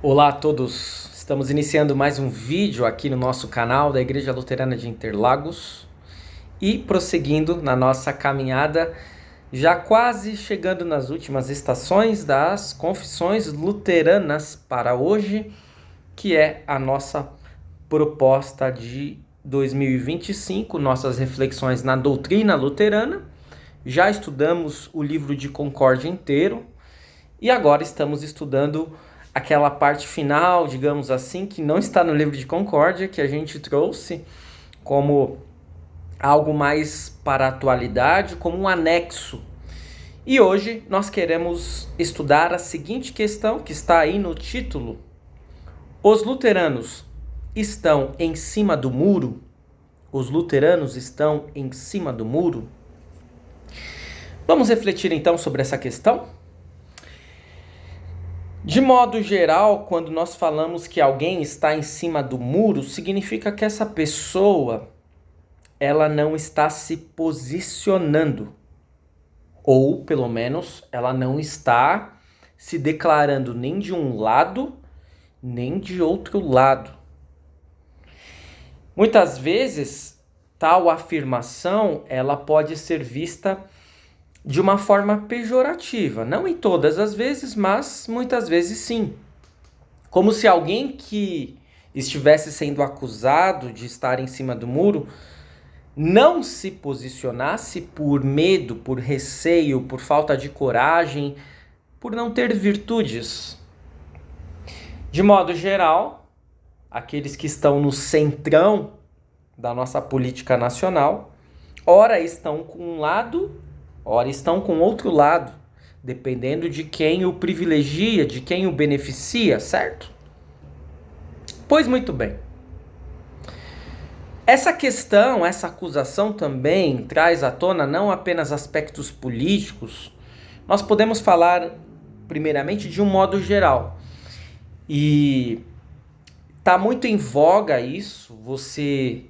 Olá a todos, estamos iniciando mais um vídeo aqui no nosso canal da Igreja Luterana de Interlagos e prosseguindo na nossa caminhada, já quase chegando nas últimas estações das confissões luteranas para hoje, que é a nossa proposta de 2025, nossas reflexões na doutrina luterana. Já estudamos o livro de Concórdia inteiro e agora estamos estudando aquela parte final, digamos assim, que não está no livro de Concórdia, que a gente trouxe como algo mais para a atualidade, como um anexo. E hoje nós queremos estudar a seguinte questão, que está aí no título: os luteranos estão em cima do muro? Os luteranos estão em cima do muro? Vamos refletir então sobre essa questão? De modo geral, quando nós falamos que alguém está em cima do muro, significa que essa pessoa ela não está se posicionando, ou pelo menos ela não está se declarando nem de um lado, nem de outro lado. Muitas vezes, tal afirmação ela pode ser vista de uma forma pejorativa, não em todas as vezes, mas muitas vezes sim. Como se alguém que estivesse sendo acusado de estar em cima do muro não se posicionasse por medo, por receio, por falta de coragem, por não ter virtudes. De modo geral, aqueles que estão no centrão da nossa política nacional, ora estão com um lado, ora estão com outro lado, dependendo de quem o privilegia, de quem o beneficia, certo? Pois muito bem. Essa questão, essa acusação também traz à tona não apenas aspectos políticos, nós podemos falar primeiramente de um modo geral. E está muito em voga isso, você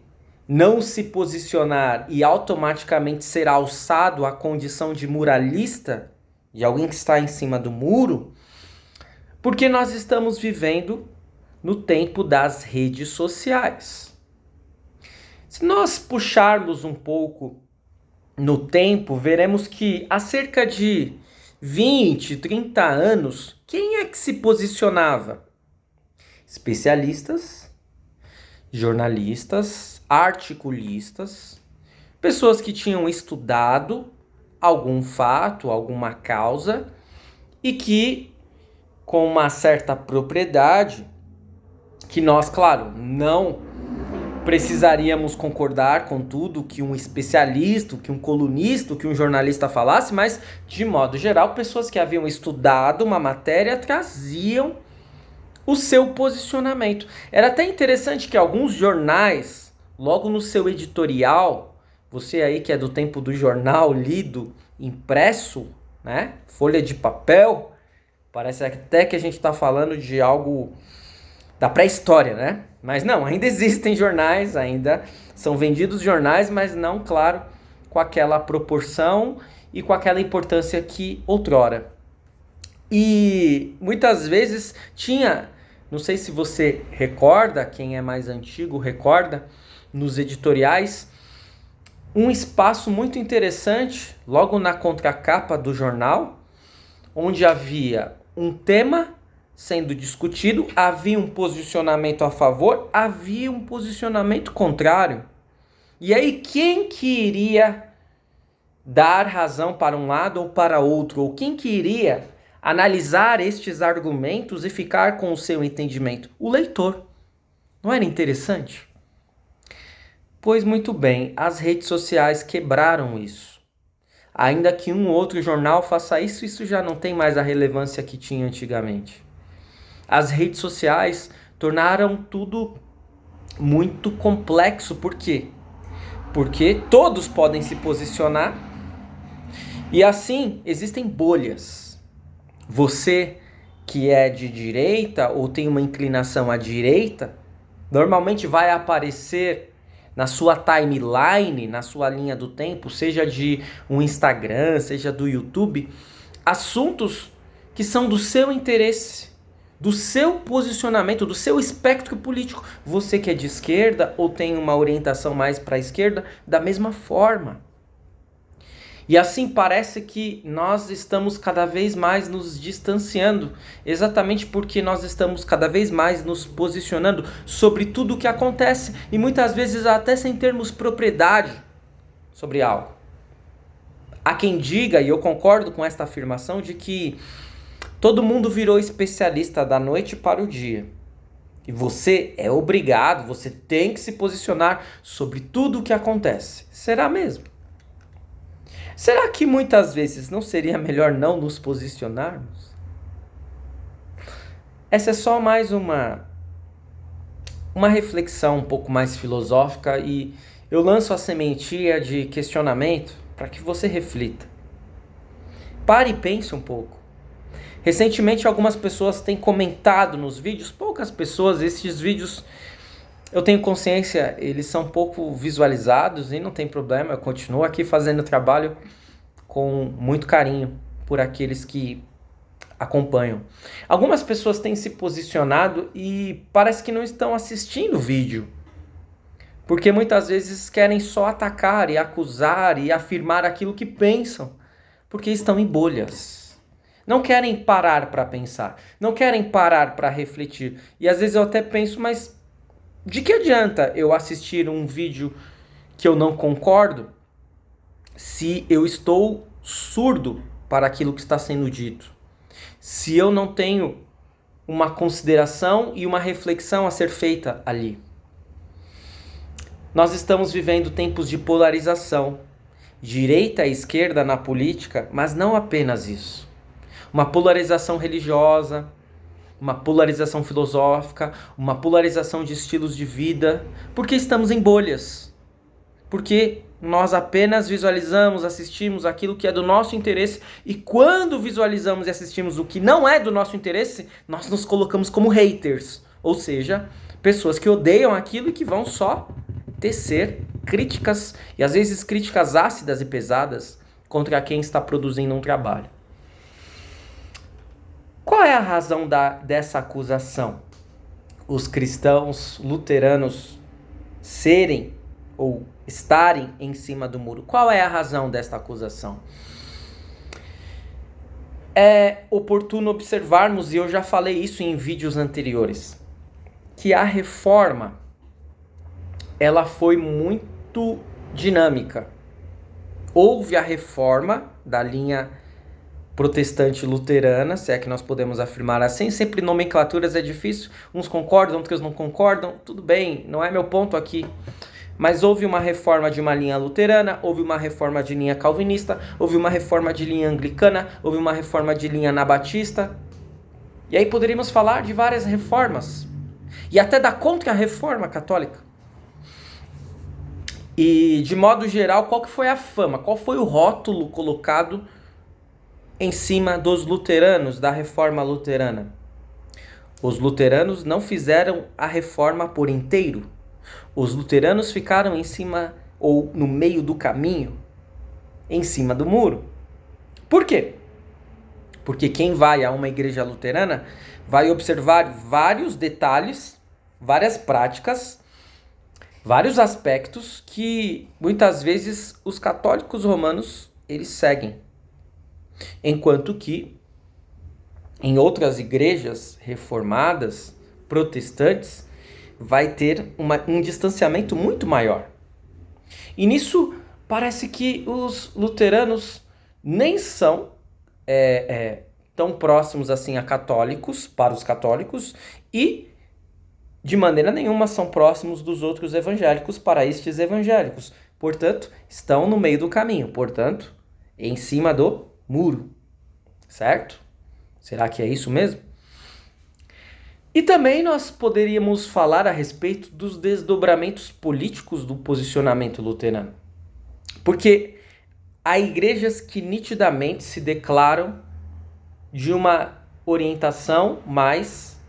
não se posicionar e automaticamente ser alçado à condição de muralista, de alguém que está em cima do muro, porque nós estamos vivendo no tempo das redes sociais. Se nós puxarmos um pouco no tempo, veremos que há cerca de 20, 30 anos, quem é que se posicionava? Especialistas, jornalistas, articulistas, pessoas que tinham estudado algum fato, alguma causa e que, com uma certa propriedade, que nós, claro, não precisaríamos concordar com tudo que um especialista, que um colunista, que um jornalista falasse, mas, de modo geral, pessoas que haviam estudado uma matéria traziam o seu posicionamento. Era até interessante que alguns jornais, logo no seu editorial, você aí que é do tempo do jornal lido, impresso, né? Folha de papel, parece até que a gente está falando de algo da pré-história, né? Mas não, ainda existem jornais, ainda são vendidos jornais, mas não, claro, com aquela proporção e com aquela importância que outrora. E muitas vezes tinha, não sei se você recorda, quem é mais antigo recorda, nos editoriais, um espaço muito interessante, logo na contracapa do jornal, onde havia um tema sendo discutido, havia um posicionamento a favor, havia um posicionamento contrário. E aí quem que iria dar razão para um lado ou para outro? Ou quem que iria analisar estes argumentos e ficar com o seu entendimento? O leitor. Não era interessante? Pois muito bem, as redes sociais quebraram isso. Ainda que um ou outro jornal faça isso, isso já não tem mais a relevância que tinha antigamente. As redes sociais tornaram tudo muito complexo. Por quê? Porque todos podem se posicionar e assim existem bolhas. Você que é de direita ou tem uma inclinação à direita, normalmente vai aparecer na sua timeline, na sua linha do tempo, seja de um Instagram, seja do YouTube, assuntos que são do seu interesse, do seu posicionamento, do seu espectro político. Você que é de esquerda ou tem uma orientação mais para a esquerda, da mesma forma. E assim parece que nós estamos cada vez mais nos distanciando, exatamente porque nós estamos cada vez mais nos posicionando sobre tudo o que acontece e muitas vezes até sem termos propriedade sobre algo. Há quem diga, e eu concordo com esta afirmação, de que todo mundo virou especialista da noite para o dia. E você é obrigado, você tem que se posicionar sobre tudo o que acontece. Será mesmo? Será que muitas vezes não seria melhor não nos posicionarmos? Essa é só mais uma reflexão um pouco mais filosófica e eu lanço a sementinha de questionamento para que você reflita. Pare e pense um pouco. Recentemente algumas pessoas têm comentado nos vídeos, poucas pessoas, esses vídeos, eu tenho consciência, eles são pouco visualizados e não tem problema, eu continuo aqui fazendo trabalho com muito carinho por aqueles que acompanham. Algumas pessoas têm se posicionado e parece que não estão assistindo o vídeo, porque muitas vezes querem só atacar e acusar e afirmar aquilo que pensam, porque estão em bolhas. Não querem parar para pensar, não querem parar para refletir. E às vezes eu até penso, mas de que adianta eu assistir um vídeo que eu não concordo se eu estou surdo para aquilo que está sendo dito? Se eu não tenho uma consideração e uma reflexão a ser feita ali? Nós estamos vivendo tempos de polarização, direita e esquerda na política, mas não apenas isso. Uma polarização religiosa, uma polarização filosófica, uma polarização de estilos de vida, porque estamos em bolhas. Porque nós apenas visualizamos, assistimos aquilo que é do nosso interesse e quando visualizamos e assistimos o que não é do nosso interesse, nós nos colocamos como haters, ou seja, pessoas que odeiam aquilo e que vão só tecer críticas, e às vezes críticas ácidas e pesadas contra quem está produzindo um trabalho. Qual é a razão dessa acusação? Os cristãos luteranos serem ou estarem em cima do muro. Qual é a razão desta acusação? É oportuno observarmos, e eu já falei isso em vídeos anteriores, que a reforma ela foi muito dinâmica. Houve a reforma da linha protestante luterana, se é que nós podemos afirmar assim, sempre nomenclaturas é difícil, uns concordam, outros não concordam, tudo bem, não é meu ponto aqui. Mas houve uma reforma de uma linha luterana, houve uma reforma de linha calvinista, houve uma reforma de linha anglicana, houve uma reforma de linha anabatista. E aí poderíamos falar de várias reformas. E até da contra-reforma católica. E de modo geral, qual que foi a fama? Qual foi o rótulo colocado em cima dos luteranos, da reforma luterana? Os luteranos não fizeram a reforma por inteiro. Os luteranos ficaram em cima, ou no meio do caminho, em cima do muro. Por quê? Porque quem vai a uma igreja luterana vai observar vários detalhes, várias práticas, vários aspectos que muitas vezes os católicos romanos eles seguem. Enquanto que em outras igrejas reformadas, protestantes, vai ter um distanciamento muito maior. E nisso parece que os luteranos nem são tão próximos assim a católicos, para os católicos, e de maneira nenhuma são próximos dos outros evangélicos para estes evangélicos. Portanto, estão no meio do caminho, portanto, em cima do muro. Certo? Será que é isso mesmo? E também nós poderíamos falar a respeito dos desdobramentos políticos do posicionamento luterano. Porque há igrejas que nitidamente se declaram de uma orientação mais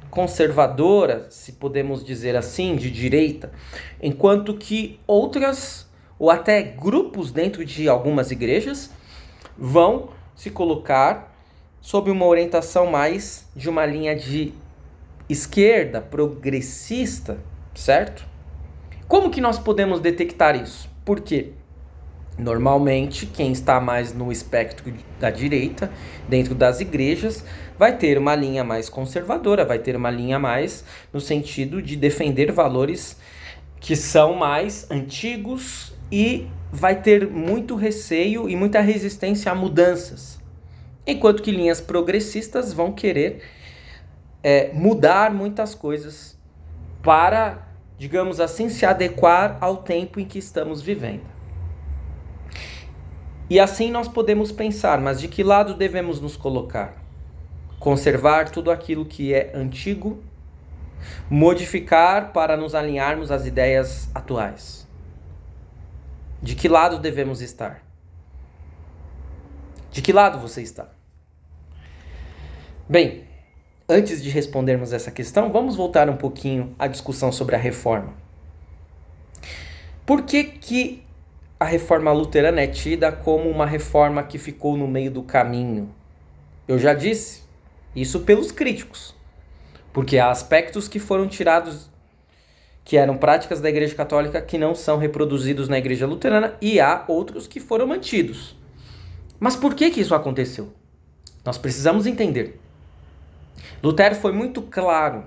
conservadora, se podemos dizer assim, de direita, enquanto que outras, ou até grupos dentro de algumas igrejas, vão se colocar sob uma orientação mais de uma linha de esquerda, progressista, certo? Como que nós podemos detectar isso? Por quê? Normalmente, quem está mais no espectro da direita, dentro das igrejas, vai ter uma linha mais conservadora, vai ter uma linha mais no sentido de defender valores que são mais antigos e vai ter muito receio e muita resistência a mudanças. Enquanto que linhas progressistas vão querer mudar muitas coisas para, digamos assim, se adequar ao tempo em que estamos vivendo. E assim nós podemos pensar, mas de que lado devemos nos colocar? Conservar tudo aquilo que é antigo, modificar para nos alinharmos às ideias atuais. De que lado devemos estar? De que lado você está? Bem, antes de respondermos essa questão, vamos voltar um pouquinho à discussão sobre a reforma. Por que a reforma luterana é tida como uma reforma que ficou no meio do caminho? Eu já disse, isso pelos críticos, porque há aspectos que foram tirados, que eram práticas da Igreja Católica que não são reproduzidos na Igreja Luterana, e há outros que foram mantidos. Mas por que isso aconteceu? Nós precisamos entender. Lutero foi muito claro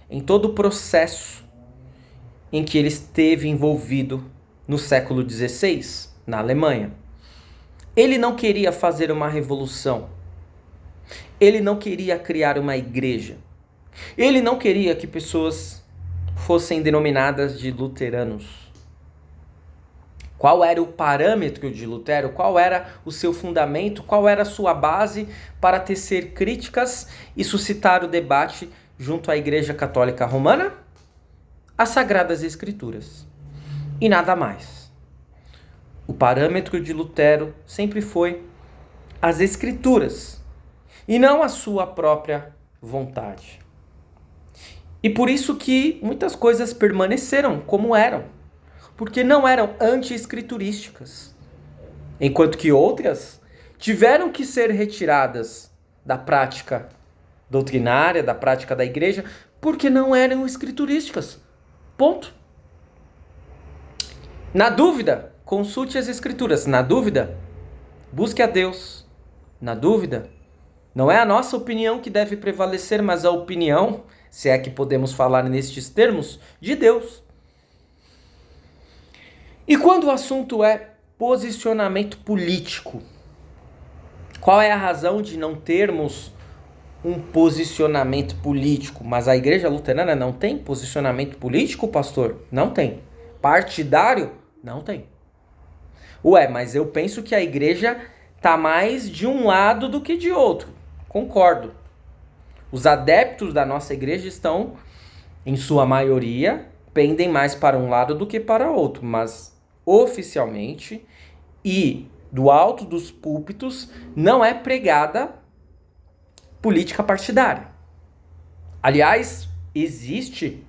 em todo o processo em que ele esteve envolvido no século XVI, na Alemanha. Ele não queria fazer uma revolução. Ele não queria criar uma igreja. Ele não queria que pessoas fossem denominadas de luteranos. Qual era o parâmetro de Lutero? Qual era o seu fundamento? Qual era a sua base para tecer críticas e suscitar o debate junto à Igreja Católica Romana? As Sagradas Escrituras. E nada mais. O parâmetro de Lutero sempre foi as Escrituras e não a sua própria vontade. E por isso que muitas coisas permaneceram como eram, porque não eram anti-escriturísticas, enquanto que outras tiveram que ser retiradas da prática doutrinária, da prática da igreja, porque não eram escriturísticas. Ponto. Na dúvida, consulte as Escrituras. Na dúvida, busque a Deus. Na dúvida, não é a nossa opinião que deve prevalecer, mas a opinião, se é que podemos falar nestes termos, de Deus. E quando o assunto é posicionamento político, qual é a razão de não termos um posicionamento político? Mas a Igreja Luterana não tem posicionamento político, pastor? Não tem. Partidário? Não tem. Mas eu penso que a igreja está mais de um lado do que de outro. Concordo. Os adeptos da nossa igreja estão, em sua maioria, pendem mais para um lado do que para outro, mas oficialmente e do alto dos púlpitos não é pregada política partidária. Aliás, existe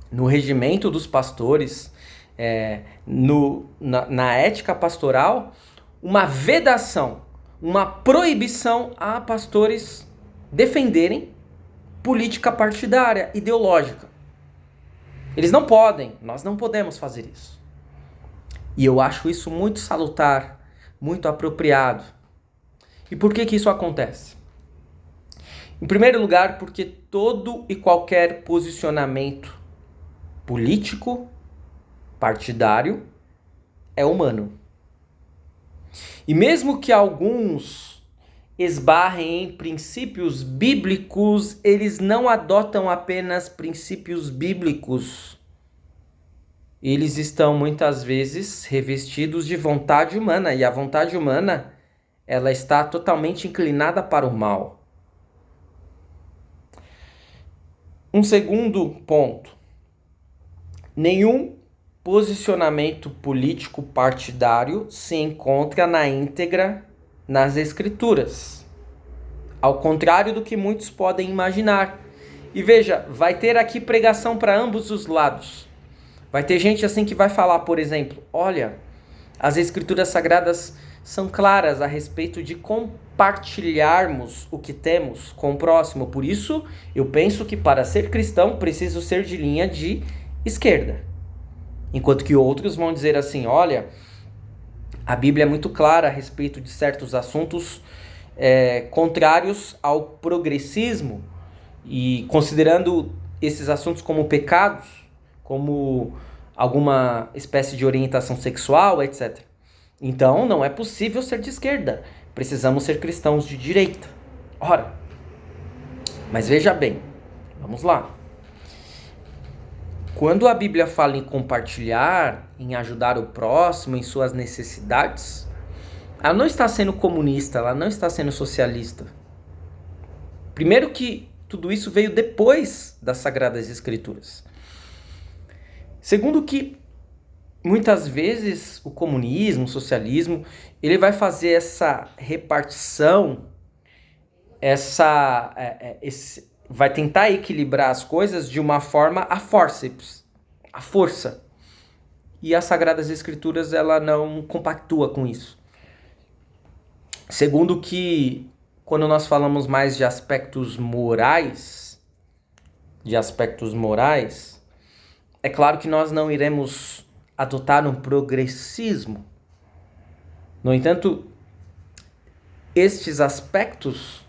no regimento dos pastores, na ética pastoral, uma vedação, uma proibição a pastores defenderem política partidária, ideológica. Eles não podem, nós não podemos fazer isso. E eu acho isso muito salutar, muito apropriado. E por que isso acontece? Em primeiro lugar, porque todo e qualquer posicionamento político, partidário, é humano. E mesmo que alguns esbarrem em princípios bíblicos, eles não adotam apenas princípios bíblicos. Eles estão muitas vezes revestidos de vontade humana, e a vontade humana, ela está totalmente inclinada para o mal. Um segundo ponto. Nenhum posicionamento político partidário se encontra na íntegra nas Escrituras. Ao contrário do que muitos podem imaginar. E veja, vai ter aqui pregação para ambos os lados. Vai ter gente assim que vai falar, por exemplo, olha, as Escrituras Sagradas são claras a respeito de compartilharmos o que temos com o próximo. Por isso, eu penso que para ser cristão preciso ser de linha de esquerda. Enquanto que outros vão dizer assim, olha, a Bíblia é muito clara a respeito de certos assuntos contrários ao progressismo e considerando esses assuntos como pecados, como alguma espécie de orientação sexual, etc. Então, não é possível ser de esquerda. Precisamos ser cristãos de direita. Ora, mas veja bem, vamos lá. Quando a Bíblia fala em compartilhar, em ajudar o próximo, em suas necessidades, ela não está sendo comunista, ela não está sendo socialista. Primeiro que tudo isso veio depois das Sagradas Escrituras. Segundo que muitas vezes o comunismo, o socialismo, ele vai fazer essa repartição, vai tentar equilibrar as coisas de uma forma a forceps, a força. E as Sagradas Escrituras, ela não compactua com isso. Segundo que, quando nós falamos mais de aspectos morais, é claro que nós não iremos adotar um progressismo. No entanto, estes aspectos,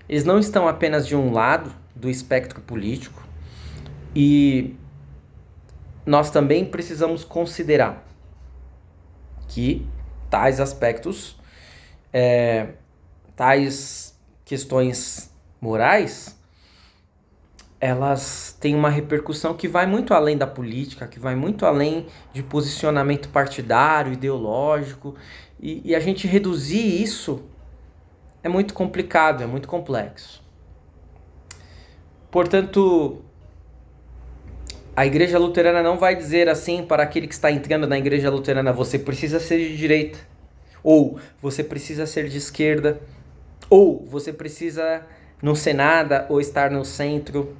eles não estão apenas de um lado do espectro político e nós também precisamos considerar que tais aspectos, tais questões morais, elas têm uma repercussão que vai muito além da política, que vai muito além de posicionamento partidário, ideológico, e a gente reduzir isso é muito complicado, é muito complexo. Portanto, a Igreja Luterana não vai dizer assim para aquele que está entrando na Igreja Luterana, você precisa ser de direita, ou você precisa ser de esquerda, ou você precisa não ser nada, ou estar no centro.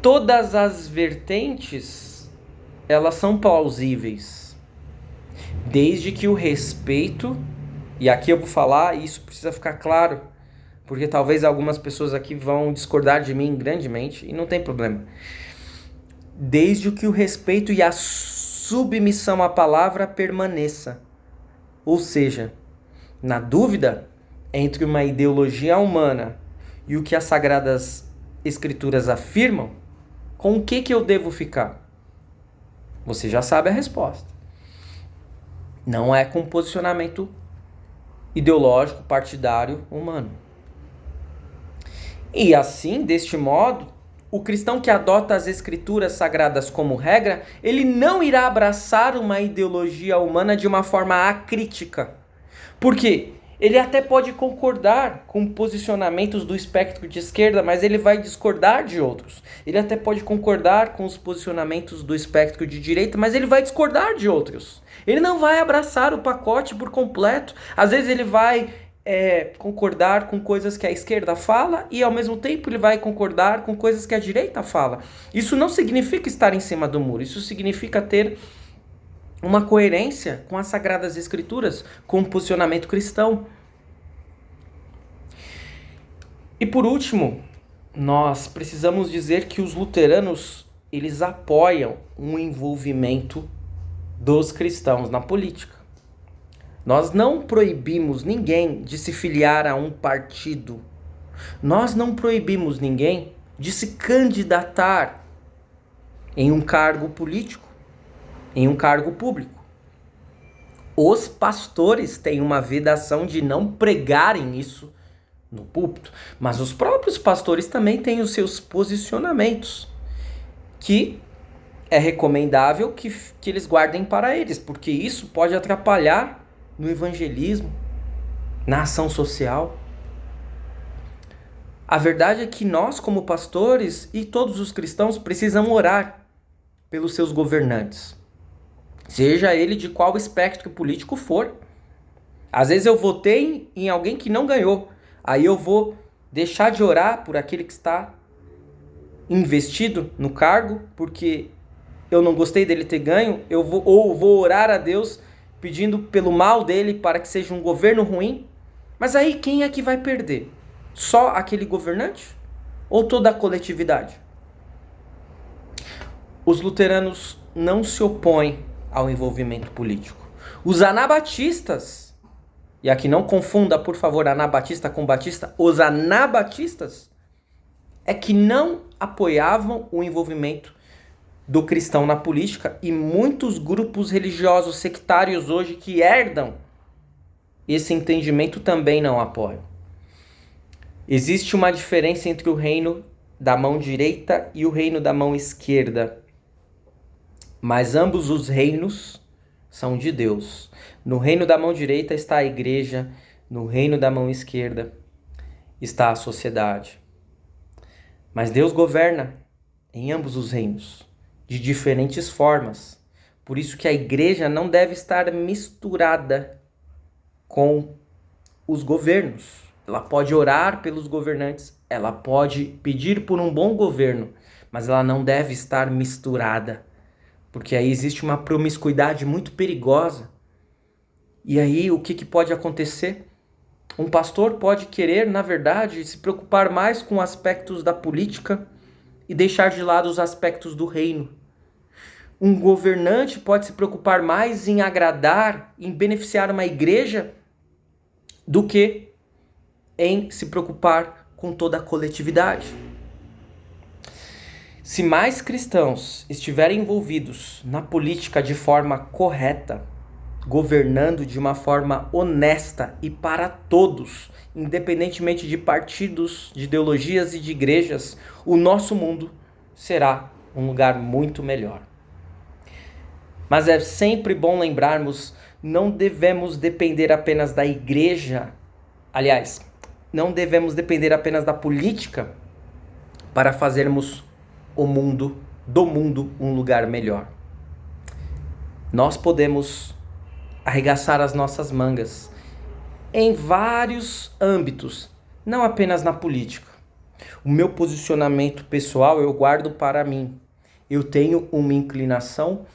Todas as vertentes, elas são plausíveis, desde que o respeito, e aqui eu vou falar, e isso precisa ficar claro, porque talvez algumas pessoas aqui vão discordar de mim grandemente, e não tem problema. Desde que o respeito e a submissão à palavra permaneça. Ou seja, na dúvida entre uma ideologia humana e o que as Sagradas Escrituras afirmam, com o que eu devo ficar? Você já sabe a resposta. Não é com posicionamento ideológico, partidário, humano. E assim, deste modo, o cristão que adota as Escrituras Sagradas como regra, ele não irá abraçar uma ideologia humana de uma forma acrítica. Por quê? Ele até pode concordar com posicionamentos do espectro de esquerda, mas ele vai discordar de outros. Ele até pode concordar com os posicionamentos do espectro de direita, mas ele vai discordar de outros. Ele não vai abraçar o pacote por completo. Às vezes ele vai concordar com coisas que a esquerda fala e ao mesmo tempo ele vai concordar com coisas que a direita fala. Isso não significa estar em cima do muro, isso significa ter uma coerência com as Sagradas Escrituras, com o posicionamento cristão. E por último, nós precisamos dizer que os luteranos, eles apoiam um envolvimento dos cristãos na política. Nós não proibimos ninguém de se filiar a um partido. Nós não proibimos ninguém de se candidatar em um cargo político, em um cargo público. Os pastores têm uma vedação de não pregarem isso no púlpito, mas os próprios pastores também têm os seus posicionamentos, que é recomendável que eles guardem para eles, porque isso pode atrapalhar no evangelismo, na ação social. A verdade é que nós, como pastores e todos os cristãos, precisamos orar pelos seus governantes, seja ele de qual espectro político for. Às vezes eu votei em alguém que não ganhou, aí eu vou deixar de orar por aquele que está investido no cargo, porque eu não gostei dele ter ganho, vou orar a Deus pedindo pelo mal dele para que seja um governo ruim. Mas aí quem é que vai perder? Só aquele governante? Ou toda a coletividade? Os luteranos não se opõem ao envolvimento político. Os anabatistas, e aqui não confunda, por favor, anabatista com batista, os anabatistas é que não apoiavam o envolvimento do cristão na política, e muitos grupos religiosos sectários hoje que herdam esse entendimento também não apoiam. Existe uma diferença entre o reino da mão direita e o reino da mão esquerda, mas ambos os reinos são de Deus. No reino da mão direita está a igreja, no reino da mão esquerda está a sociedade. Mas Deus governa em ambos os reinos, de diferentes formas. Por isso que a igreja não deve estar misturada com os governos. Ela pode orar pelos governantes, ela pode pedir por um bom governo, mas ela não deve estar misturada, porque aí existe uma promiscuidade muito perigosa. E aí o que pode acontecer? Um pastor pode querer, na verdade, se preocupar mais com aspectos da política e deixar de lado os aspectos do reino. Um governante pode se preocupar mais em agradar, em beneficiar uma igreja, do que em se preocupar com toda a coletividade. Se mais cristãos estiverem envolvidos na política de forma correta, governando de uma forma honesta e para todos, independentemente de partidos, de ideologias e de igrejas, o nosso mundo será um lugar muito melhor. Mas é sempre bom lembrarmos, não devemos depender apenas da igreja, aliás, não devemos depender apenas da política para fazermos do mundo um lugar melhor. Nós podemos arregaçar as nossas mangas em vários âmbitos, não apenas na política. O meu posicionamento pessoal eu guardo para mim. Eu tenho uma inclinação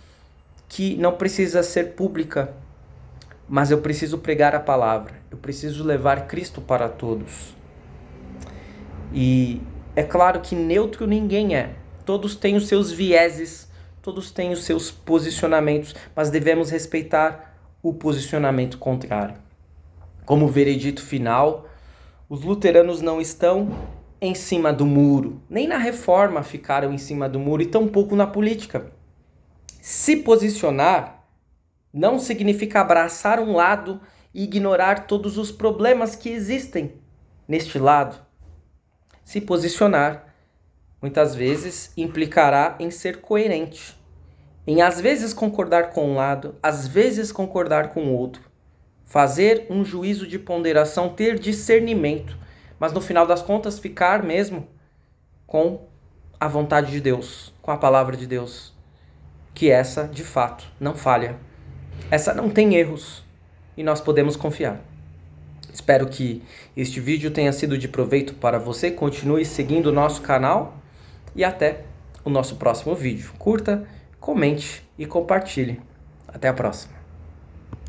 que não precisa ser pública, mas eu preciso pregar a palavra. Eu preciso levar Cristo para todos. E é claro que neutro ninguém é. Todos têm os seus vieses, todos têm os seus posicionamentos, mas devemos respeitar o posicionamento contrário. Como veredito final, os luteranos não estão em cima do muro, nem na reforma ficaram em cima do muro e tampouco na política. Se posicionar não significa abraçar um lado e ignorar todos os problemas que existem neste lado. Se posicionar, muitas vezes, implicará em ser coerente, em às vezes concordar com um lado, às vezes concordar com o outro, fazer um juízo de ponderação, ter discernimento, mas no final das contas ficar mesmo com a vontade de Deus, com a palavra de Deus, que essa, de fato, não falha. Essa não tem erros e nós podemos confiar. Espero que este vídeo tenha sido de proveito para você. Continue seguindo o nosso canal e até o nosso próximo vídeo. Curta, comente e compartilhe. Até a próxima.